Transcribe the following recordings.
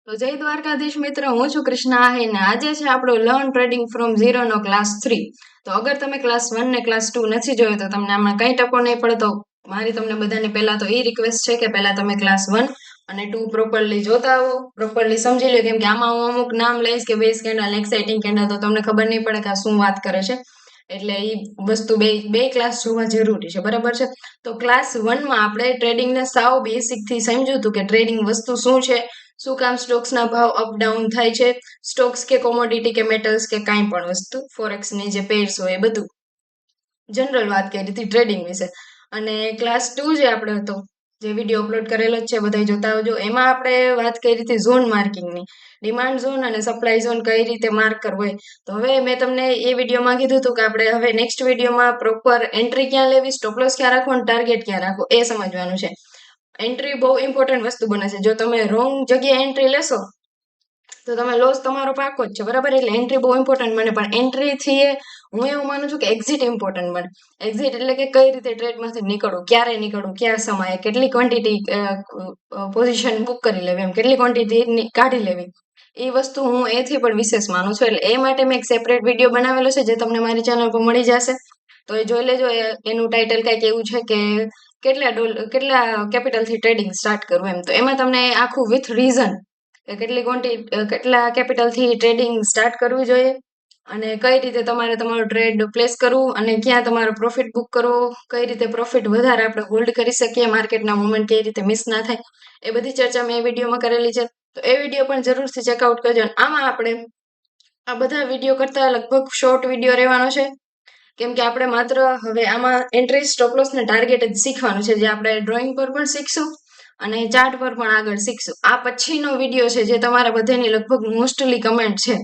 તો જય દ્વારકાધીશ મિત્ર, હું છું કૃષ્ણા આહિર ને આજે છે આપણો લર્ન ટ્રેડિંગ ફ્રોમ ઝીરો નો ક્લાસ 3. તો અગર તમે ક્લાસ 1 ને ક્લાસ 2 નથી જોયો તો તમને આમાં કઈ ટકો નહીં પડે. તો મારી તમને બધાને પહેલા તો એ રિક્વેસ્ટ છે કે પહેલા તમે ક્લાસ 1 અને 2 પ્રોપરલી જોતા આવો, પ્રોપરલી સમજી લો, કેમ કે આમાં હું અમુક નામ લઈશ કે બેઝ કેન્ડલ, એક્સાઇટિંગ કેન્ડલ, તો તમને ખબર નહીં પડે કે આ શું વાત કરે છે. એટલે એ વસ્તુ બે બે ક્લાસ જોવા જરૂરી છે, બરાબર છે. તો ક્લાસ 1 માં આપણે ટ્રેડિંગને સાવ બેસિક થી સમજ્યું હતું કે ટ્રેડિંગ વસ્તુ શું છે, શું કામ સ્ટોક્સના ભાવ અપ ડાઉન થાય છે, સ્ટોક્સ કે કોમોડિટી કે મેટલ્સ કે કાંઈ પણ વસ્તુ, ફોરેક્સની જે પેર્સ હોય એ બધું જનરલ વાત કરી હતી ટ્રેડિંગ વિશે. અને ક્લાસ 2 જે આપણે હતો, જે વિડીયો અપલોડ કરેલો જ છે, બધા જોતા આવજો. એમાં આપણે વાત કરી હતી ઝોન માર્કિંગની, ડિમાન્ડ ઝોન અને સપ્લાય ઝોન કઈ રીતે માર્ક કરવો હોય. તો હવે મેં તમને એ વિડીયોમાં કીધું હતું કે આપણે હવે નેક્સ્ટ વિડીયોમાં પ્રોપર એન્ટ્રી ક્યાં લેવી, સ્ટોપ લોસ ક્યાં રાખવો અને ટાર્ગેટ ક્યાં રાખવો એ સમજવાનું છે. એન્ટ્રી બહુ ઇમ્પોર્ટન્ટ વસ્તુ બને છે. જો તમે રોંગ જગ્યાએ એન્ટ્રી લેશો તો તમે લોસ તમારો પાકો જ છે, બરાબર. એટલે એન્ટ્રી બહુ ઇમ્પોર્ટન્ટ બને, પણ એન્ટ્રીથી હું એવું માનું છું કે એક્ઝિટ ઇમ્પોર્ટન્ટ બને. એક્ઝિટ એટલે કે કઈ રીતે ટ્રેડમાંથી નીકળવું, ક્યારે નીકળવું, ક્યાં સમયે, કેટલી ક્વોન્ટિટી પોઝિશન બુક કરી લેવી, એમ કેટલી ક્વોન્ટિટી કાઢી લેવી, એ વસ્તુ હું એથી પણ વિશેષ માનું છું. એટલે એ માટે મેં એક સેપરેટ વિડીયો બનાવેલો છે જે તમને મારી ચેનલ પર મળી જશે. તો એ જોઈ લેજો. એનું ટાઇટલ કંઈક એવું છે કે કેટલા કેપિટલથી ટ્રેડિંગ સ્ટાર્ટ કરવું, એમ. તો એમાં તમને આખું વિથ રીઝન કે કેટલા કેપિટલથી ટ્રેડિંગ સ્ટાર્ટ કરવું જોઈએ અને કઈ રીતે તમારે તમારો ટ્રેડ પ્લેસ કરવું અને ક્યાં તમારો પ્રોફિટ બુક કરવો, કઈ રીતે પ્રોફિટ વધારે આપણે હોલ્ડ કરી શકીએ, માર્કેટના મુવમેન્ટ કઈ રીતે મિસ ના થાય, એ બધી ચર્ચા મેં એ વિડીયોમાં કરેલી છે. તો એ વિડીયો પણ જરૂરથી ચેકઆઉટ કરજો. અને આમાં આપણે આ બધા વિડીયો કરતા લગભગ શોર્ટ વિડીયો રહેવાનો છે, કેમ કે આપણે માત્ર હવે આમાં એન્ટ્રી, સ્ટોપ લોસ ને ટાર્ગેટ જ શીખવાનું છે, જે આપણે ડ્રોઈંગ પર પણ શીખશું અને ચાર્ટ પર પણ આગળ શીખશું. આ પછીનો વિડીયો છે જે તમારા બધાની લગભગ મોસ્ટલી કમેન્ટ છે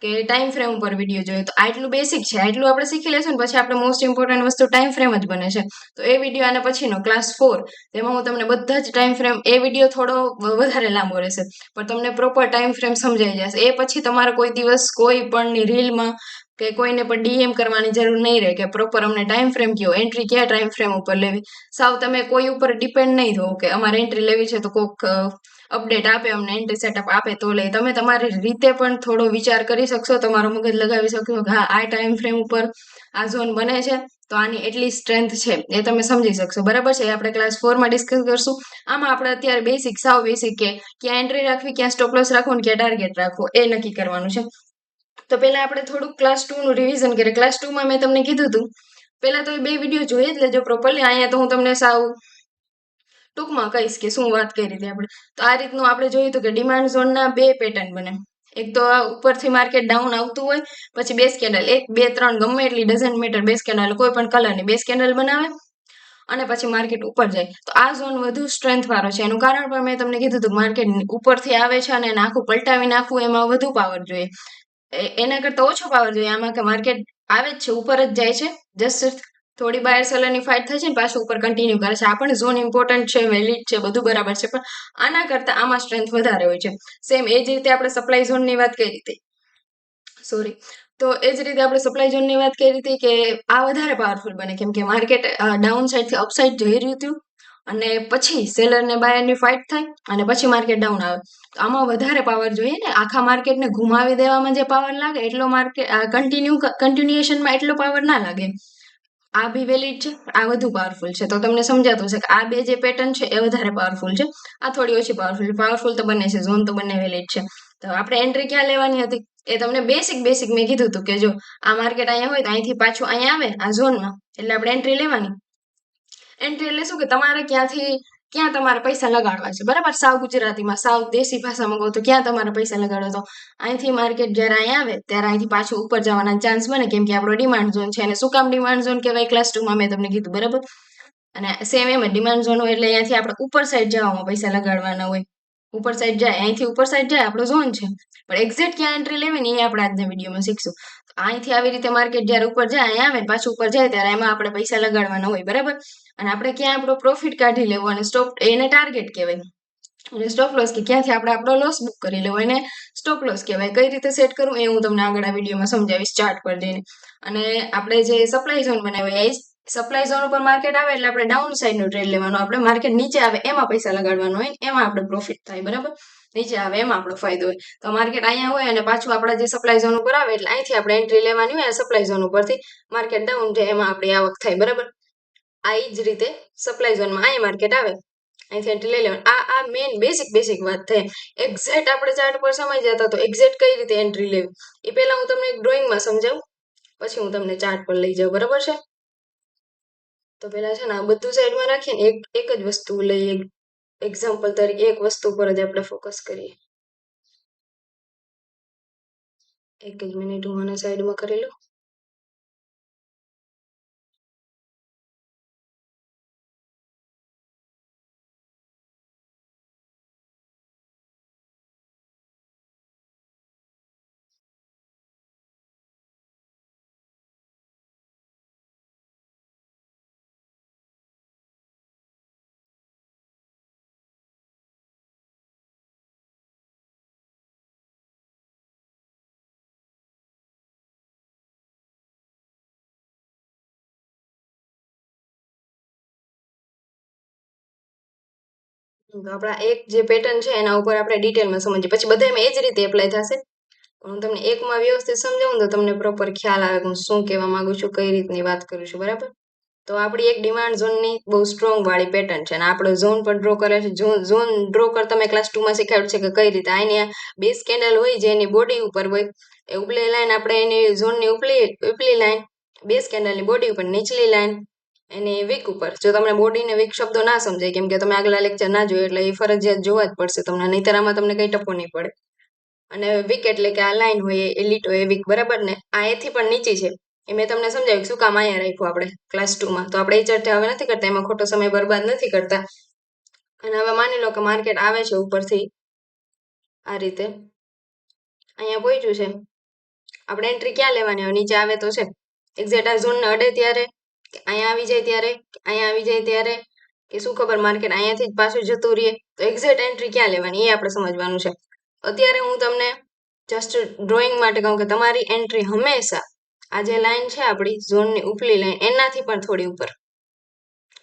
કે ટાઈમ ફ્રેમ ઉપર વિડીયો જોઈએ. તો આટલું બેસિક છે, આટલું આપણે શીખી લેશું ને પછી આપણે મોસ્ટ ઇમ્પોર્ટન્ટ વસ્તુ ટાઈમ ફ્રેમ જ બને છે. તો એ વિડીયો આને પછીનો ક્લાસ 4, તેમાં હું તમને બધા જ ટાઈમ ફ્રેમ, એ વિડીયો થોડો વધારે લાંબો રહેશે પણ તમને પ્રોપર ટાઈમ ફ્રેમ સમજાઈ જશે. એ પછી તમારે કોઈ દિવસ કોઈ પણની રીલમાં કે કોઈને પણ ડીએમ કરવાની જરૂર નહીં રહે કે પ્રોપર અમને ટાઈમ ફ્રેમ કયો, એન્ટ્રી ક્યાં ટાઈમ ફ્રેમ ઉપર લેવી. સાવ તમે કોઈ ઉપર ડિપેન્ડ નહીં થો કે અમારે એન્ટ્રી લેવી છે તો કોઈક અપડેટ આપે, અમને એન્ટ્રી સેટઅપ આપે તો લે. તમે તમારી રીતે પણ થોડો વિચાર કરી શકશો, તમારો મગજ લગાવી શકશો કે હા, આ ટાઈમ ફ્રેમ ઉપર આ ઝોન બને છે તો આની એટલી સ્ટ્રેન્થ છે, એ તમે સમજી શકશો, બરાબર છે. એ આપણે ક્લાસ 4માં ડિસ્કસ કરશું. આમાં આપણે અત્યારે બેસિક, સાવ બેસિક કે ક્યાં એન્ટ્રી રાખવી, ક્યાં સ્ટોપ લોસ રાખવો અને ક્યાં ટાર્ગેટ રાખવો એ નક્કી કરવાનું છે. તો પહેલા આપણે થોડુંક ક્લાસ 2 નું રિવિઝન કરીએ. ક્લાસ 2માં મેં તમને કીધું હતું પહેલા તો એ બે વિડીયો જોઈ જ લેજો પ્રોપરલી. અહીંયા તો હું તમને સાવ ટૂંકમાં કહીશ કે શું વાત કરી હતી આપણે. તો આ રીતનું આપણે જોયું હતું કે ડિમાન્ડ ઝોનના બે પેટર્ન બને. એક તો ઉપરથી માર્કેટ ડાઉન આવતું હોય, પછી બેઝ કેન્ડલ 1, 2, 3 ગમે એટલી ડઝન્ટ મેટર, બેઝ કેન્ડલ કોઈ પણ કલરની બેઝ કેન્ડલ બનાવે અને પછી માર્કેટ ઉપર જાય. તો આ ઝોન વધુ સ્ટ્રેન્થ વાળો છે. એનું કારણ પણ મેં તમને કીધું હતું, માર્કેટ ઉપરથી આવે છે અને આખું પલટાવી નાખવું એમાં વધુ પાવર જોઈએ, એના કરતા ઓછો પાવર જોઈએ. આમાં કે માર્કેટ આવે જ છે, ઉપર જ જાય છે, જસ્ટ થોડી બાયર સેલરની ફાઇટ થાય છે ને પાછું ઉપર કન્ટિન્યુ કરે છે. આ પણ ઝોન ઇમ્પોર્ટન્ટ છે, વેલિડ છે, બધું બરાબર છે, પણ આના કરતા આમાં સ્ટ્રેન્થ વધારે હોય છે. સેમ એ જ રીતે આપણે સપ્લાય ઝોનની વાત કરી હતી, સોરી. તો એ જ રીતે આપણે સપ્લાય ઝોનની વાત કરી હતી કે આ વધારે પાવરફુલ બને, કેમ કે માર્કેટ ડાઉન સાઇડથી અપસાઇડ જઈ રહ્યું હતું અને પછી સેલર ને બાયરની ફાઇટ થાય અને પછી માર્કેટ ડાઉન આવે. તો આમાં વધારે પાવર જોઈએ ને, આખા માર્કેટને ઘુમાવી દેવામાં જે પાવર લાગે એટલો માર્કેટ કન્ટિન્યુએશનમાં એટલો પાવર ના લાગે. આ બી વેલિડ છે, આ વધુ પાવરફુલ છે. તો તમને સમજાતું હશે કે આ બે જે પેટર્ન છે એ વધારે પાવરફુલ છે, આ થોડી ઓછી પાવરફુલ છે. પાવરફુલ તો બંને છે, ઝોન તો બંને વેલિડ છે. તો આપણે એન્ટ્રી ક્યાં લેવાની હતી એ તમને બેસિક મેં કીધું હતું કે જો આ માર્કેટ અહીંયા હોય તો અહીંથી પાછું અહીંયા આવે આ ઝોનમાં, એટલે આપણે એન્ટ્રી લેવાની. એન્ટ્રી એટલે શું કે તમારે ક્યાં તમારે પૈસા લગાડવા છે, બરાબર. સાવ ગુજરાતીમાં, સાવ દેશી ભાષામાં કહું તો ક્યાં તમારે પૈસા લગાડો. તો અહીંથી માર્કેટ જ્યારે અહીંયા આવે ત્યારે અહીંથી પાછું ઉપર જવાના ચાન્સ બને, કેમ કે આપણો ડિમાન્ડ ઝોન છે. અને શું કામ ડિમાન્ડ ઝોન કહેવાય ક્લાસ 2માં મેં તમને કીધું, બરાબર. અને સેમ એમ જ ડિમાન્ડ ઝોન હોય એટલે અહીંયાથી આપણે ઉપર સાઈડ જવામાં પૈસા લગાડવાના હોય. ઉપર સાઈડ જાય, અહીંથી ઉપર સાઈડ જાય આપણો ઝોન છે, પણ એક્ઝેક્ટ ક્યાં એન્ટ્રી લેવી ને એ આપણે આજના વિડીયોમાં શીખશું. અહીંથી આવી રીતે માર્કેટ જ્યારે ઉપર જાય, અહીંયા આવે પાછું ઉપર જાય ત્યારે એમાં આપણે પૈસા લગાડવાના હોય, બરાબર. અને આપણે ક્યાં આપણો પ્રોફિટ કાઢી લેવો અને સ્ટોપ, એને ટાર્ગેટ કહેવાય. અને સ્ટોપ લોસ કે ક્યાંથી આપણે આપણો લોસ બુક કરી લેવો, એને સ્ટોપ લોસ કહેવાય. કઈ રીતે સેટ કરવું એ હું તમને આગળ આ વિડીયોમાં સમજાવીશ ચાર્ટ પર જઈને. અને આપણે જે સપ્લાય ઝોન બનાવ્યો એ સપ્લાય ઝોન ઉપર માર્કેટ આવે એટલે આપણે ડાઉન સાઈડ નું ટ્રેડ લેવાનું, આપણે માર્કેટ નીચે આવે એમાં પૈસા લગાડવાનો હોય, એમાં આપણે પ્રોફિટ થાય, બરાબર. નીચે આવે એમાં આપણો ફાયદો હોય. તો માર્કેટ અહીંયા હોય અને પાછું આપણા જે સપ્લાય ઝોન ઉપર આવે એટલે અહીંથી આપણે એન્ટ્રી લેવાની હોય, સપ્લાય ઝોન ઉપરથી માર્કેટ ડાઉન જાય એમાં આપણી આવક થાય, બરાબર. આ જ રીતે સપ્લાય ઝોનમાં અહીંયા માર્કેટ આવે અહીંથી એન્ટ્રી લઈ લેવાની. આ મેઇન બેસિક વાત થઈ. એક્ઝેક્ટ આપણે ચાર્ટ પર સમય જતા તો એક્ઝેક્ટ કઈ રીતે એન્ટ્રી લેવી એ પહેલા હું તમને એક ડ્રોઈંગમાં સમજાવું, પછી હું તમને ચાર્ટ પર લઈ જાઉં, બરાબર છે. તો પેલા છે ને આ બધું સાઈડમાં રાખીને એક જ વસ્તુ લઈએ, એક્ઝામ્પલ તરીકે એક વસ્તુ પર જ આપણે ફોકસ કરીએ. એક જ મિનિટ હું આને સાઈડમાં કરી લઉં. તો આપણા એક જે પેટર્ન છે એના ઉપર આપણે ડિટેલમાં સમજીએ, પછી બધામાં એ જ રીતે એપ્લાય થશે. હું તમને એકમાં વ્યવસ્થિત સમજાવું તો તમને પ્રોપર ખ્યાલ આવે કે હું શું કહેવા માંગુ છું, કઈ રીતની વાત કરું છું, બરાબર. તો આપણી એક ડિમાન્ડ ઝોનની બહુ સ્ટ્રોંગ વાળી પેટર્ન છે અને આપણો ઝોન પણ ડ્રો કરે છે. ઝોન ડ્રો કરતા તમે ક્લાસ 2 માં શીખવાડ્યું છે કે કઈ રીતે આની બેઝ કેન્ડલ હોય જે એની બોડી ઉપર હોય, એ ઉપલી લાઈન આપણે એની ઝોનની ઉપલી લાઈન બેઝ કેન્ડલની બોડી ઉપર, નીચલી લાઈન એની વીક ઉપર. જો તમને બોડી ને વીક શબ્દો ના સમજાય કેમ કે તમે આગલા લેક્ચર ના જોયું એટલે એ ફરજિયાત જોવા જ પડશે તમને, નહીંતર આમાં તમને કઈ ટપો નહીં પડે. અને વીક એટલે કે આ લાઈન હોય એ લીટ હોય એ વીક, બરાબર ને. આ એથી પણ નીચી છે એ મેં તમને સમજાવ્યું શું કામ અહીંયા રાખ્યું આપણે ક્લાસ 2 માં. તો આપણે એ ચર્ચા હવે નથી કરતા, એમાં ખોટો સમય બરબાદ નથી કરતા. અને હવે માની લો કે માર્કેટ આવે છે ઉપરથી આ રીતે અહીંયા પહોંચ્યું છે, આપણે એન્ટ્રી ક્યાં લેવાની હોય, નીચે આવે તો છે. એક્ઝેક્ટ આ ઝોનને અડે ત્યારે, કે અહીંયા આવી જાય ત્યારે, અહીંયા આવી જાય ત્યારે, કે શું ખબર માર્કેટ અહીંયાથી જ પાછું જતું રહીએ, તો એક્ઝેક્ટ એન્ટ્રી ક્યાં લેવાની એ આપણે સમજવાનું છે. અત્યારે હું તમને જસ્ટ ડ્રોઈંગ માટે કહું કે તમારી એન્ટ્રી હંમેશા આ જે લાઈન છે આપણી ઝોનની ઉપલી લાઈન એનાથી પણ થોડી ઉપર,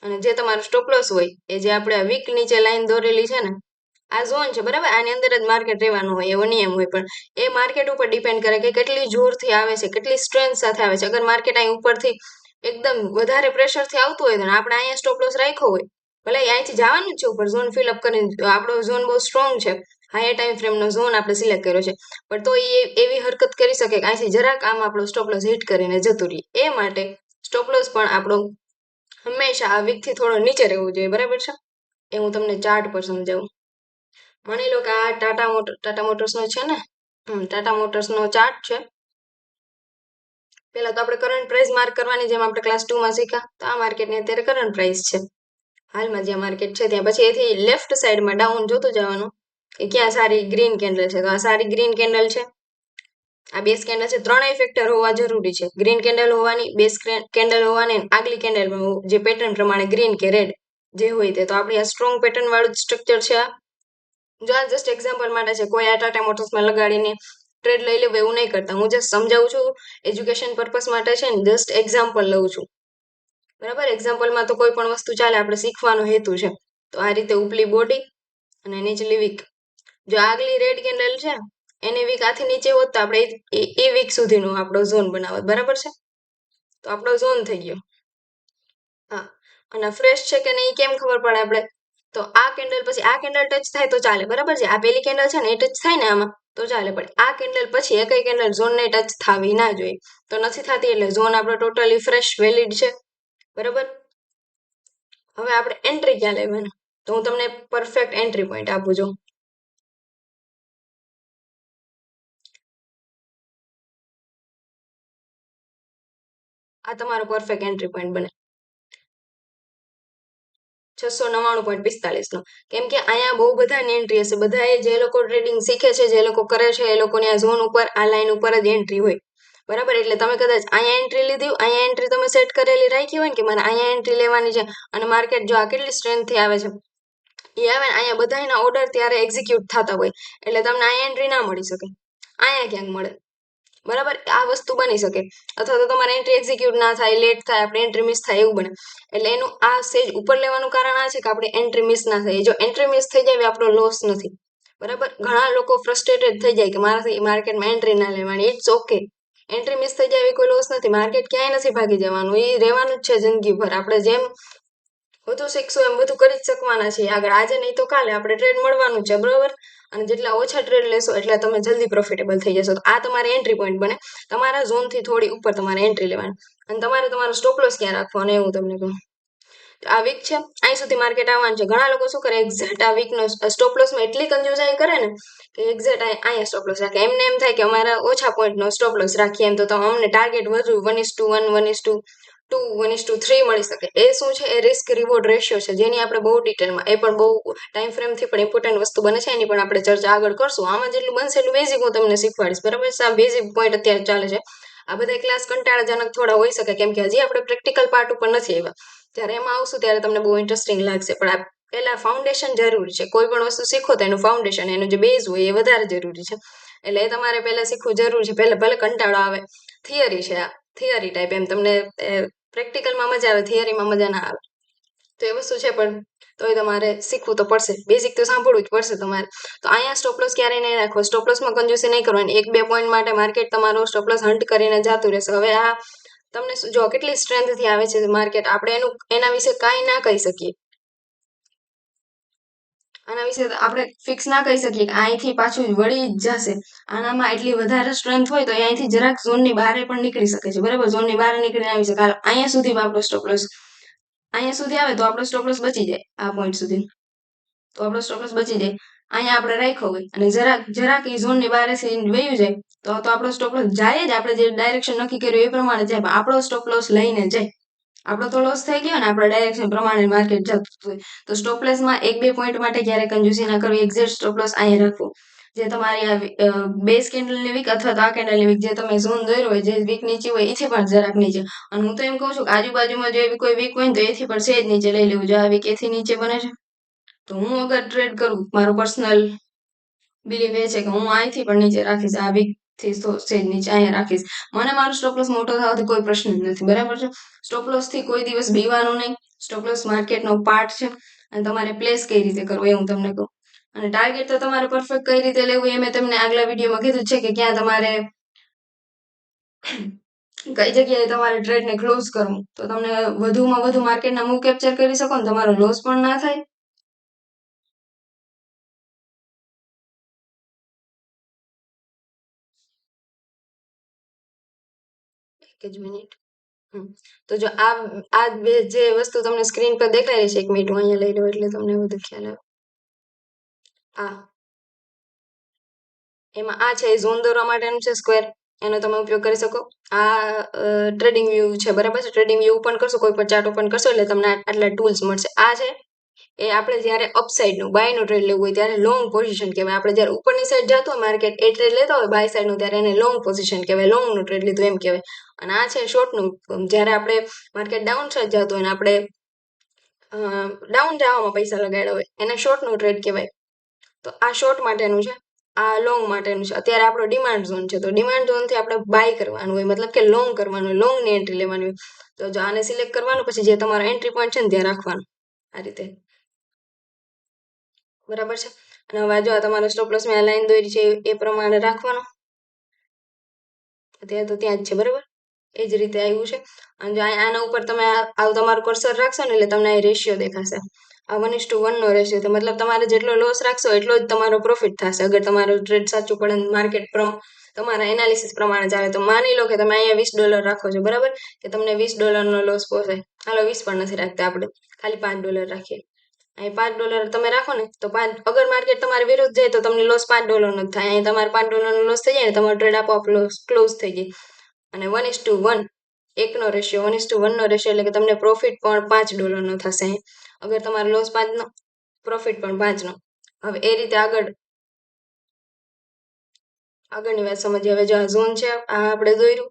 અને જે તમારો સ્ટોપ લોસ હોય એ જે આપણે વીક નીચે લાઈન દોરેલી છે ને આ ઝોન છે, બરાબર. આની અંદર જ માર્કેટ રહેવાનું હોય એવો નિયમ હોય, પણ એ માર્કેટ ઉપર ડિપેન્ડ કરે કે કેટલી જોરથી આવે છે, કેટલી સ્ટ્રેન્થ સાથે આવે છે. અગર માર્કેટ અહીં ઉપરથી એકદમ વધારે પ્રેશરથી આવતું હોય તો આપણે અહીંયા સ્ટોપ લોસ રાખ્યો હોય, ભલે અહીંથી જવાનું જ છે ઉપર ઝોન ફિલઅપ કરીને, આપણો ઝોન બહુ સ્ટ્રોંગ છે, હાયર ટાઈમ ફ્રેમનો ઝોન આપણે સિલેક્ટ કર્યો છે, પણ તો એ એવી હરકત કરી શકે કે અહીંથી જરાક આમ આપણો સ્ટોપ લોસ હિટ કરીને જતું રહે. એ માટે સ્ટોપ લોસ પણ આપણો હંમેશા આ વીકથી થોડો નીચે રહેવું જોઈએ, બરાબર છે. એ હું તમને ચાર્ટ પર સમજાવું. માની લો કે આ ટાટા મોટર્સનો છે ને, ટાટા મોટર્સનો ચાર્ટ છે. પહેલા તો આપણે કરંટ પ્રાઇસ માર્ક કરવાની, જેમ આપણે ક્લાસ 2 માં શીખ્યા. તો આ માર્કેટની અત્યારે કરંટ પ્રાઇસ છે, હાલમાં જે માર્કેટ છે ત્યાં. પછી એથી લેફ્ટ સાઈડમાં ડાઉન જોતું જવાનું કે ક્યાં સારી ગ્રીન કેન્ડલ છે. તો આ સારી ગ્રીન કેન્ડલ છે, આ બેઝ કેન્ડલ છે. ત્રણેય ફેક્ટર હોવા જરૂરી છે, ગ્રીન કેન્ડલ હોવાની, બેઝ કેન્ડલ હોવાની, આગલી કેન્ડલ જે પેટર્ન પ્રમાણે ગ્રીન કે રેડ જે હોય તે. તો આપણી આ સ્ટ્રોંગ પેટર્ન વાળું સ્ટ્રક્ચર છે. જો આ જસ્ટ એક્ઝામ્પલ માટે છે, કોઈ આ ટાટા મોટર્સમાં લગાડીને ટ્રેડ લઈ લેવું એવું નહીં કરતા. હું જસ્ટ સમજાવું છું, એજ્યુકેશન પર્પસ માટે છે ને, જસ્ટ એક્ઝામ્પલ લઉં છું, બરાબર. એક્ઝામ્પલમાં તો કોઈ પણ વસ્તુ ચાલે, આપણે શીખવાનો હેતુ છે. તો આ રીતે ઉપલી બોડી અને નીચલી વીક. જો આગલી રેડ કેન્ડલ છે એની વીક આથી નીચે હોત તો આપણે એ વીક સુધીનો આપણો ઝોન બનાવત, બરાબર છે. તો આપણો ઝોન થઈ ગયો. હા, અને ફ્રેશ છે કે નહીં કેમ ખબર પડે આપણે, તો આ કેન્ડલ પછી આ કેન્ડલ ટચ થાય તો ચાલે, બરાબર છે. આ પેલી કેન્ડલ છે ને એ ટચ થાય ને આમાં તો ચાલે, પણ આ કેન્ડલ પછી એકઈ કેન્ડલ ઝોનને ટચ થવી ના જોઈએ. તો નથી થતી એટલે ઝોન આપણો ટોટલી ફ્રેશ વેલિડ છે, બરાબર. હવે આપણે એન્ટ્રી ક્યાં લેવાની, તો હું તમને પરફેક્ટ એન્ટ્રી પોઈન્ટ આપું છું. આ તમારો પરફેક્ટ એન્ટ્રી પોઈન્ટ બને 699.45 નો. કેમ કે અહીંયા બહુ બધાની એન્ટ્રી હશે, બધાએ જે લોકો ટ્રેડિંગ શીખે છે, જે લોકો કરે છે, એ લોકોની આ ઝોન ઉપર આ લાઈન ઉપર જ એન્ટ્રી હોય, બરાબર. એટલે તમે કદાચ અહીંયા એન્ટ્રી લીધી, અહીંયા એન્ટ્રી તમે સેટ કરેલી રાખી હોય ને કે મારે અહીંયા એન્ટ્રી લેવાની છે, અને માર્કેટ જો આ કેટલી સ્ટ્રેન્થથી આવે છે એ આવે ને, અહીંયા બધાના ઓર્ડર ત્યારે એક્ઝિક્યુટ થતા હોય એટલે તમને અહીંયા એન્ટ્રી ના મળી શકે, અહીંયા ક્યાંક મળે, બરાબર, આ વસ્તુ બની શકે. અથવા તો તમારે એન્ટ્રી એક્ઝિક્યુટ ના થાય, લેટ થાય, આપણે એન્ટ્રી મિસ થાય એવું બને. એટલે એનું આ સ્ટેજ ઉપર લેવાનું કારણ આ છે કે આપણે એન્ટ્રી મિસ ના થાય. જો એન્ટ્રી મિસ થઈ જાય એ આપણો લોસ નથી. બરાબર, ઘણા લોકો ફ્રસ્ટ્રેટેડ થઈ જાય કે મારાથી માર્કેટમાં એન્ટ્રી ના લેવાની. ઇટ્સ ઓકે, એન્ટ્રી મિસ થઈ જાય એ કોઈ લોસ નથી. માર્કેટ ક્યાંય નથી ભાગી જવાનું, એ રહેવાનું જ છે જિંદગીભર. આપણે જેમ વધુ શીખશું એમ વધુ કરી જ શકવાના છીએ આગળ. આજે નહીં તો કાલે આપણે ટ્રેડ મળવાનું છે, બરોબર. અને જેટલા ઓછા ટ્રેડ લેશો એટલે તમે જલ્દી પ્રોફિટેબલ થઈ જશો. તો આ તમારે એન્ટ્રી પોઈન્ટ બને. તમારા ઝોનથી થોડી ઉપર તમારે એન્ટ્રી લેવાની, અને તમારે તમારો સ્ટોપ લોસ ક્યાં રાખવાનો એવું તમને કહું. આ વીક છે, અહીં સુધી માર્કેટ આવવાનું છે. ઘણા લોકો શું કરે, એક્ઝેક્ટ આ વીકનો સ્ટોપ લોસમાં એટલી કંજુસાઈ કરે ને કે એક્ઝેક્ટ અહીંયા સ્ટોપ લોસ રાખે. એમને એમ થાય કે અમારા ઓછા પોઈન્ટનો સ્ટોપ લોસ રાખીએ એમ તો અમને ટાર્ગેટ વધુ 1:1, 1:2, 1:3 મળી શકે. એ શું છે, એ રિસ્ક રિવોર્ડ રેશિયો છે, જેની આપણે બહુ ડિટેલમાં, એ પણ બહુ ટાઈમ ફ્રેમથી પણ ઇમ્પોર્ટન્ટ વસ્તુ બને છે, એની પણ આપણે ચર્ચા આગળ કરશું. આમાં જેટલું બનશે એટલું બેઝિક હું તમને શીખવાડીશ, બરાબર છે. આ બેઝિક પોઈન્ટ અત્યારે ચાલે છે. આ બધા ક્લાસ કંટાળાજનક થોડા હોઈ શકે, કેમ કે હજી આપણે પ્રેક્ટિકલ પાર્ટ ઉપર નથી આવ્યા. જ્યારે એમાં આવશું ત્યારે તમને બહુ ઇન્ટરેસ્ટિંગ લાગશે. પણ આ પહેલા ફાઉન્ડેશન જરૂરી છે. કોઈ પણ વસ્તુ શીખો તો એનું ફાઉન્ડેશન, એનું જે બેઝ હોય એ વધારે જરૂરી છે. એટલે એ તમારે પહેલા શીખવું જરૂરી છે. પહેલા ભલે કંટાળો આવે, થિયરી છે આ, થિયરી ટાઈપ. એમ તમને પ્રેક્ટિકલમાં મજા આવે, થિયરીમાં મજા ના આવે. તો એ વસ્તુ છે, પણ તોય તમારે શીખવું તો પડશે. બેઝિક તો સાંભળવું જ પડશે તમારે. તો અહીંયા સ્ટોપલોસ ક્યારેય નહીં રાખવો. સ્ટોપલોસમાં કંજૂસી નહીં કરવાની. 1-2 પોઈન્ટ માટે માર્કેટ તમારો સ્ટોપલોસ હન્ટ કરીને જતું રહેશે. હવે આ તમને જો કેટલી સ્ટ્રેન્થથી આવે છે માર્કેટ, આપણે એના વિશે કાંઈ ના કહી શકીએ. આના વિશે આપણે ફિક્સ ના કહી શકીએ કે અહીંથી પાછું વળી જ જશે. આનામાં એટલી વધારે સ્ટ્રેન્થ હોય તો અહીંથી જરાક ઝોનની બહાર પણ નીકળી શકે છે, બરાબર. ઝોનની બહાર નીકળીને આવી શકે. અહીંયા સુધી આપણો સ્ટોપ લોસ, અહીંયા સુધી આવે તો આપણો સ્ટોપ લોસ બચી જાય. આ પોઈન્ટ સુધી તો આપણો સ્ટોપ લોસ બચી જાય. અહીંયા આપણે રાખ્યો હોય અને જરાક એ ઝોનની બહાર વયું જાય તો આપણો સ્ટોપ લોસ જાય જ. આપણે જે ડાયરેક્શન નક્કી કર્યું એ પ્રમાણે જાય, પણ આપણો સ્ટોપ લોસ લઈને જાય. આપણો તો લોસ થઈ ગયો ને, આપણા ડાયરેક્શન પ્રમાણે માર્કેટ જતું હોય. તો સ્ટોપ લોસમાં 1-2 પોઈન્ટ માટે ક્યારે કંજૂસી ના કરવી. એક્ઝેક્ટ સ્ટોપ લોસ અહીંયા રાખવું. જે તમારી આ બેઝ કેન્ડલની વીક અથવા તો આ કેન્ડલની વીક, જે તમે ઝોન દોર્યો હોય, જે વીક નીચે હોય એથી પણ જરાક નીચે. અને હું તો એમ કહું છું કે આજુબાજુમાં જો એવી કોઈ વીક હોય ને તો એથી પણ સેજ નીચે લઈ લેવું. જો આ વીક એથી નીચે બને છે તો હું અગર ટ્રેડ કરું, મારો પર્સનલ બિલીફ એ છે કે હું અહીંથી પણ નીચે રાખીશ. આ વીક થી સેજ નીચે અહીંયા રાખીશ. મને મારો સ્ટોપ લોસ મોટો થવાથી કોઈ પ્રશ્ન જ નથી, બરાબર છે. સ્ટોપ લોસ થી કોઈ દિવસ બીવાનું નહીં. સ્ટોપ લોસ માર્કેટનો પાર્ટ છે, અને તમારે પ્લેસ કઈ રીતે કરવો એ હું તમને કહું. અને ટાર્ગેટ તો તમારે પરફેક્ટ કઈ રીતે લેવું એ મેં તમને આગલા વિડીયોમાં કીધું છે કે ક્યાં તમારે કઈ જગ્યાએ તમારે ટ્રેડને ક્લોઝ કરવું તો તમને વધુમાં વધુ માર્કેટના મૂવ કેપ્ચર કરી શકો ને તમારો લોસ પણ ના થાય. એક જ મિનિટ. તો જો આ બે જે વસ્તુ તમને સ્ક્રીન પર દેખાય રહી છે, 1 મિનિટ હું અહીંયા લઈ લઉં એટલે તમને વધુ ખ્યાલ આવે. એમાં આ છે ઝોન દોરવા માટેનું છે સ્ક્વેર, એનો તમે ઉપયોગ કરી શકો. આ ટ્રેડિંગ વ્યૂ છે, બરાબર છે. ટ્રેડિંગ વ્યૂ ઓપન કરશો, કોઈ પણ ચાર્ટ ઓપન કરશો એટલે તમને આટલા ટૂલ્સ મળશે. આ છે એ આપણે જ્યારે અપસાઇડનું બાયનું ટ્રેડ લેવું હોય ત્યારે લોંગ પોઝિશન કહેવાય. આપણે જ્યારે ઉપરની સાઈડ જતું હોય માર્કેટ એ ટ્રેડ લેતા હોય બાય સાઈડનું, ત્યારે એને લોંગ પોઝિશન કહેવાય, લોંગનું ટ્રેડ લીધું એમ કહેવાય. અને આ છે શોર્ટનું. જ્યારે આપણે માર્કેટ ડાઉન સાઈડ જતું હોય અને આપણે ડાઉન જવામાં પૈસા લગાડ્યા હોય એને શોર્ટનું ટ્રેડ કહેવાય. તો આ શોર્ટ માટેનું છે, આ લોંગ માટેનું છે. અત્યારે આપણો ડિમાન્ડ ઝોન છે, તો ડિમાન્ડ ઝોનથી આપણે બાય કરવાનું હોય, મતલબ કે લોંગ કરવાનું હોય, લોંગની એન્ટ્રી લેવાની હોય. તો જો આને સિલેક્ટ કરવાનું, પછી જે તમારો એન્ટ્રી પોઈન્ટ છે ને ત્યાં રાખવાનું, આ રીતે, બરાબર છે. અને હવે જો તમારો સ્ટોપ લોસ મેં લાઈન દોરી છે એ પ્રમાણે રાખવાનો. અત્યારે તો ત્યાં જ છે, બરાબર. એ જ રીતે આવ્યું છે. અને જો આના ઉપર તમે તમારું કર્સર રાખશો ને એટલે તમને અહીં રેશિયો દેખાશે. આ 1:1 નો રેશિયો છે, મતલબ તમારે જેટલો લોસ રાખશો એટલો જ તમારો પ્રોફિટ થશે અગર તમારો ટ્રેડ સાચું પડે, માર્કેટ તમારા એનાલિસિસ પ્રમાણે ચાલે. તો માની લો કે તમે અહીંયા $20 રાખો છો, બરાબર, કે તમને $20નો લોસ પોસાય. હાલો 20 પણ નથી રાખતા આપણે, ખાલી $5 રાખીએ. અહીં $5 તમે રાખો ને તો અગર માર્કેટ તમારી વિરુદ્ધ જાય તો તમને લોસ $5 નો જ થાય. અહીં તમારે $5નો લોસ થઈ જાય ને તમારો ટ્રેડ આપોઆપ ક્લોઝ થઈ જાય. અને 1:1 એકનો રેશિયો, 1:1 નો રેશિયો એટલે કે તમને પ્રોફિટ પણ $5 નો થશે. અગર તમારો લોસ 5 નો, પ્રોફિટ પણ 5 નો. હવે એ રીતે આગળની વાત સમજીએ. હવે જો આ ઝોન છે, આ આપણે દોર્યું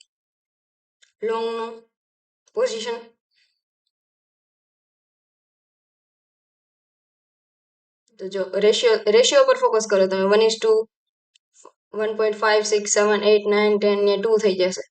લોંગનું પોઝિશન. તો જો રેશિયો પર ફોકસ કરો તમે, 1:1 1.5 6 7 8 9 10 ને 2 થઈ જશે.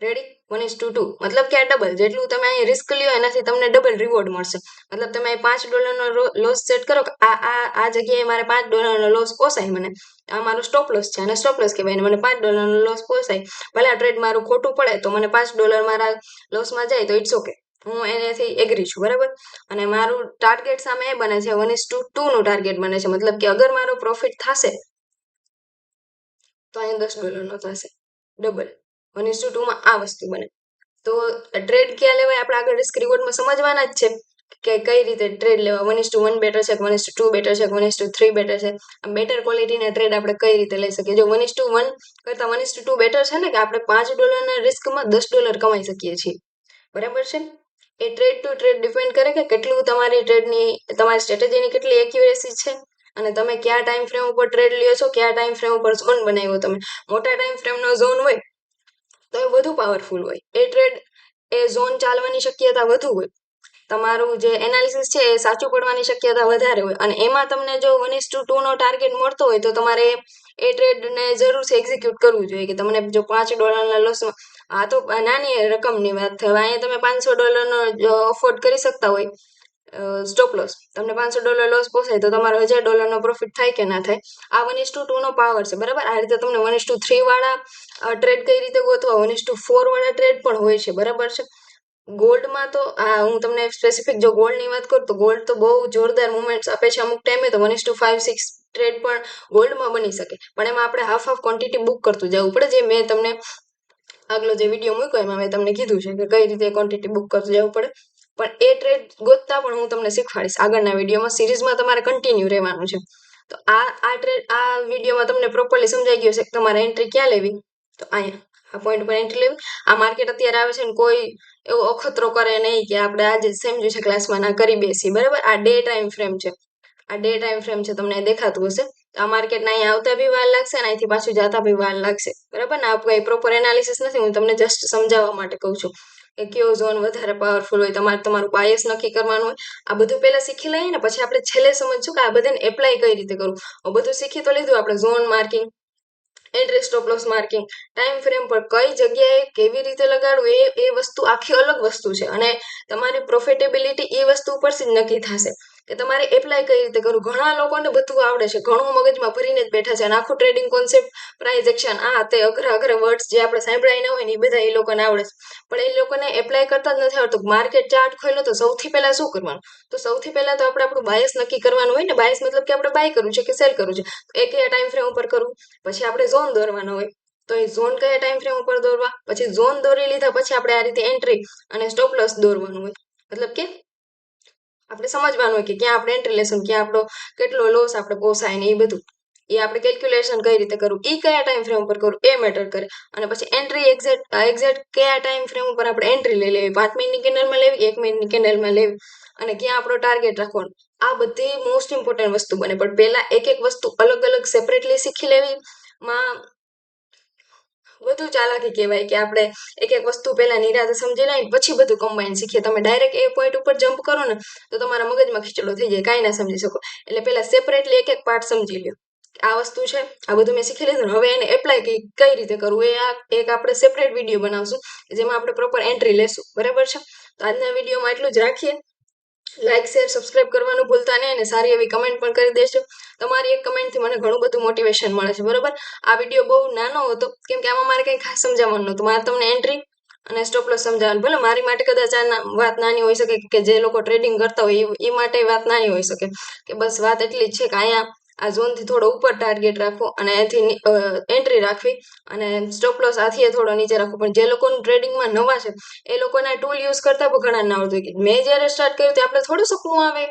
રેડી 1:2 મતલબ કે આ ડબલ જેટલું તમે અહીં રિસ્ક લ્યો એનાથી તમને ડબલ રિવોર્ડ મળશે. મતલબ તમે $5 લોસ સેટ કરો કે આ જગ્યાએ મારે $5 લોસ પોસાય, મને આ મારો સ્ટોપ લોસ છે અને સ્ટોપ લોસ કહેવાય, મને $5 લોસ પોસાય, ભલે આ ટ્રેડ મારું ખોટું પડે તો મને $5 મારા લોસમાં જાય તો ઇટ્સ ઓકે, હું એનાથી એગ્રી છું, બરાબર. અને મારું ટાર્ગેટ સામે એ બને છે 1:2 નું ટાર્ગેટ બને છે, મતલબ કે અગર મારો પ્રોફિટ થશે તો અહીંયા $10 થશે, ડબલ 1:2 માં આ વસ્તુ બને. તો ટ્રેડ ક્યાં લેવાય આપણે આગળ રિસ્ક રિવોર્ડમાં સમજવાના જ છે કે કઈ રીતે ટ્રેડ લેવા, 1:1 બેટર છે, 1:2 બેટર છે, 1:3 બેટર છે. આ બેટર ક્વોલિટીના ટ્રેડ આપણે કઈ રીતે લઈ શકીએ? જો 1:1 કરતા 1:2 બેટર છે ને, કે આપણે $5 રિસ્કમાં $10 કમાઈ શકીએ છીએ, બરાબર છે. એ ટ્રેડ ટુ ટ્રેડ ડિપેન્ડ કરે કે કેટલું તમારી ટ્રેડની, તમારી સ્ટ્રેટેજીની કેટલી એક્યુરેસી છે અને તમે કયા ટાઈમ ફ્રેમ ઉપર ટ્રેડ લ્યો છો, કયા ટાઈમ ફ્રેમ ઉપર ઝોન બનાવ્યો તમે. મોટા ટાઈમ ફ્રેમનો ઝોન હોય તો એ વધુ પાવરફુલ હોય, એ ટ્રેડ એ ઝોન ચાલવાની શક્યતા વધુ હોય, તમારું જે એનાલિસિસ છે એ સાચું પડવાની શક્યતા વધારે હોય, અને એમાં તમને જો 1:2 નો ટાર્ગેટ મળતો હોય તો તમારે એ ટ્રેડને જરૂરથી એક્ઝિક્યુટ કરવું જોઈએ. કે તમને જો $5 લોસમાં, આ તો નાની રકમની વાત થઈ, અહીંયા તમે $500 અફોર્ડ કરી શકતા હોય સ્ટોપ લોસ, તમને $500 લોસ પોસાય તો તમારો $1000 પ્રોફિટ થાય કે ના થાય. આ 1:2 નો પાવર છે, બરાબર. આ રીતે તમને 1:3 વાળા ટ્રેડ કઈ રીતે ગોતવા, 1:4 વાળા ટ્રેડ પણ હોય છે, બરાબર છે. ગોલ્ડમાં તો હું તમને સ્પેસિફિક જો ગોલ્ડની વાત કરું તો ગોલ્ડ તો બહુ જોરદાર મુવમેન્ટ્સ આપે છે. અમુક ટાઈમે તો 1:5 6 ટ્રેડ પણ ગોલ્ડમાં બની શકે, પણ એમાં આપણે હાફ ક્વોન્ટિટી બુક કરતું જવું પડે, જે મેં તમને આગલો જે વિડીયો મૂક્યો એમાં મેં તમને કીધું છે કે કઈ રીતે ક્વોન્ટિટી બુક કરતું જવું પડે. પણ એ ટ્રેડ ગોતતા પણ હું તમને શીખવાડીશ આગળના વિડીયોમાં, સિરીઝમાં તમારે કન્ટિન્યુ રહેવાનું છે. તો આ ટ્રેડ આ વિડીયોમાં તમને પ્રોપરલી સમજાઈ ગયું છે કે તમારે એન્ટ્રી ક્યાં લેવી. તો અહીંયા આ પોઈન્ટ પર એન્ટ્રી લેવી. આ માર્કેટ અત્યારે આવે છે ને કોઈ એવો અખતરો કરે નહીં કે આપણે આજે સમજ્યું છે ક્લાસમાં ના કરી બેસી, બરાબર. આ ડે ટાઈમ ફ્રેમ છે, આ ડે ટાઈમ ફ્રેમ છે, તમને દેખાતું હશે. આ માર્કેટના અહીંયા આવતા બી વાર લાગશે અને અહીંથી પાછું જતા બી વાર લાગશે, બરાબર ને. આ કઈ પ્રોપર એનાલિસિસ નથી, હું તમને જસ્ટ સમજાવવા માટે કહું છું કે કયો ઝોન વધારે પાવરફુલ હોય, તમારે તમારું બાયસ નક્કી કરવાનું હોય. આ બધું પહેલા શીખી લઈએ ને પછી આપણે છેલ્લે સમજશું કે આ બધાને એપ્લાય કઈ રીતે કરવું. બધું શીખી તો લીધું આપણે, zone marking, entry stop loss marking, time frame પર કઈ જગ્યાએ કેવી રીતે લગાડવું, એ વસ્તુ આખી અલગ વસ્તુ છે, અને તમારી પ્રોફિટેબિલિટી એ વસ્તુ ઉપરથી જ નક્કી થશે કે તમારે એપ્લાય કઈ રીતે કરવું. ઘણા લોકોને બધું આવડે છે, ઘણું મગજમાં ભરીને જ બેઠા છે, અને આખું ટ્રેડિંગ કોન્સેપ્ટ, પ્રાઇઝ એક્શન, આ તે અઘરા વર્ડ્સ જે આપણે સાંભળાય ન હોય ને એ બધા એ લોકોને આવડે છે, પણ એ લોકોને એપ્લાય કરતા જ નથી આવડતું. માર્કેટ ચાર્ટ ખોલ્યો તો સૌથી પહેલા શું કરવાનું? તો સૌથી પહેલા તો આપણે આપણું બાયસ નક્કી કરવાનું હોય ને. બાયસ મતલબ કે આપણે બાય કરવું છે કે સેલ કરવું છે, એ કયા ટાઈમ ફ્રેમ ઉપર કરવું. પછી આપણે ઝોન દોરવાનો હોય, તો એ ઝોન કયા ટાઈમ ફ્રેમ ઉપર દોરવા. પછી ઝોન દોરી લીધા પછી આપણે આ રીતે એન્ટ્રી અને સ્ટોપ લોસ દોરવાનું હોય, મતલબ કે આપણે સમજવાનું હોય કે ક્યાં આપણે એન્ટ્રી લેશું, ક્યાં આપણો કેટલો લોસ આપણે પોસાય ને એ બધું. એ આપણે કેલ્ક્યુલેશન કઈ રીતે કરવું, એ કયા ટાઈમ ફ્રેમ ઉપર કરવું એ મેટર કરે. અને પછી એન્ટ્રી એક્ઝેક્ટ કયા ટાઈમ ફ્રેમ ઉપર આપણે એન્ટ્રી લઈ લેવી, 5 મિનિટની કેન્ડલમાં લેવી, 1 મિનિટની કેન્ડલમાં લેવી, અને ક્યાં આપણો ટાર્ગેટ રાખવાનો. આ બધી મોસ્ટ ઇમ્પોર્ટન્ટ વસ્તુ બને, પણ પહેલા એક એક વસ્તુ અલગ અલગ સેપરેટલી શીખી લેવી માં વધુ ચાલાકી કહેવાય. કે આપણે એક એક વસ્તુ પહેલા નિરાતે સમજી લઈને પછી બધું કમ્બાઈન શીખીએ. તમે ડાયરેક્ટ એ પોઈન્ટ ઉપર જમ્પ કરો ને તો તમારા મગજમાં ખીચડો થઈ જાય, કાંઈ ના સમજી શકો. એટલે પહેલા સેપરેટલી એક એક પાર્ટ સમજી લ્યો. આ વસ્તુ છે, આ બધું મેં શીખી લીધું, હવે એને એપ્લાય કઈ રીતે કરવું એ એક આપણે સેપરેટ વિડીયો બનાવશું જેમાં આપણે પ્રોપર એન્ટ્રી લેશું, બરાબર છે. તો આજના વિડીયોમાં એટલું જ રાખીએ. લાઇક શેર સબસ્ક્રાઇબ કરવાનું ભૂલતા નહીં, અને સારી એવી કમેન્ટ પણ કરી દેજો. તમારી એક કમેન્ટથી મને ઘણું બધું મોટિવેશન મળે છે, બરાબર. આ વિડીયો બહુ નાનો હતો કેમ કે આમાં મારે કંઈ ખાસ સમજાવવાનું નહોતું, મારે તમને એન્ટ્રી અને સ્ટોપ લોસ સમજાવવાનું. ભલે મારી માટે કદાચ આ વાત નાની હોઈ શકે કે જે લોકો ટ્રેડિંગ કરતા હોય એ માટે વાત નાની હોઈ શકે, કે બસ વાત એટલી જ છે કે અહીંયા આ ઝોનથી થોડો ઉપર ટાર્ગેટ રાખવો અને એથી એન્ટ્રી રાખવી, અને સ્ટોપ લોસ આથી થોડો નીચે રાખવો. પણ જે લોકોનું ટ્રેડિંગમાં નવા છે એ લોકોના ટૂલ યુઝ કરતા પણ ઘણા ના આવડતું હોય. કે મેં જ્યારે સ્ટાર્ટ કર્યું ત્યારે આપણે થોડું સપનું આવે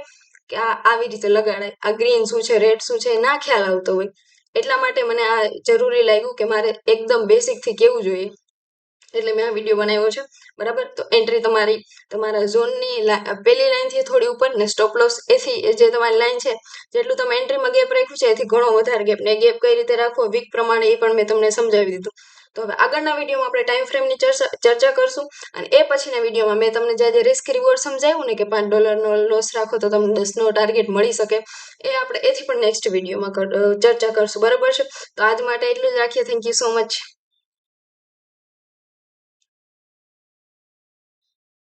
કે આ આવી રીતે લગાડાય, આ ગ્રીન શું છે, રેડ શું છે, ના ખ્યાલ આવતો હોય. એટલા માટે મને આ જરૂરી લાગ્યું કે મારે એકદમ બેસિકથી કેવું જોઈએ, એટલે મેં આ વિડીયો બનાવ્યો છે, બરાબર. તો એન્ટ્રી તમારા ઝોનની પહેલી લાઈનથી થોડી ઉપર, ને સ્ટોપ લોસ એથી જે તમારી લાઈન છે જેટલું તમે એન્ટ્રીમાં ગેપ રાખ્યું છે એથી ઘણો વધારે ગેપ, ને ગેપ કઈ રીતે રાખવો વીક પ્રમાણે એ પણ મેં તમને સમજાવી દીધું. તો હવે આગળના વિડીયોમાં આપણે ટાઈમ ફ્રેમની ચર્ચા કરશું અને એ પછીના વિડીયોમાં મેં તમને જે રિસ્ક રિવોર્ડ સમજાવ્યું ને કે $5નો લોસ રાખો તો તમને 10નો ટાર્ગેટ મળી શકે એ આપણે એથી પણ નેક્સ્ટ વિડીયોમાં ચર્ચા કરશું બરાબર છે. તો આજ માટે એટલું જ રાખીએ. Thank you so much.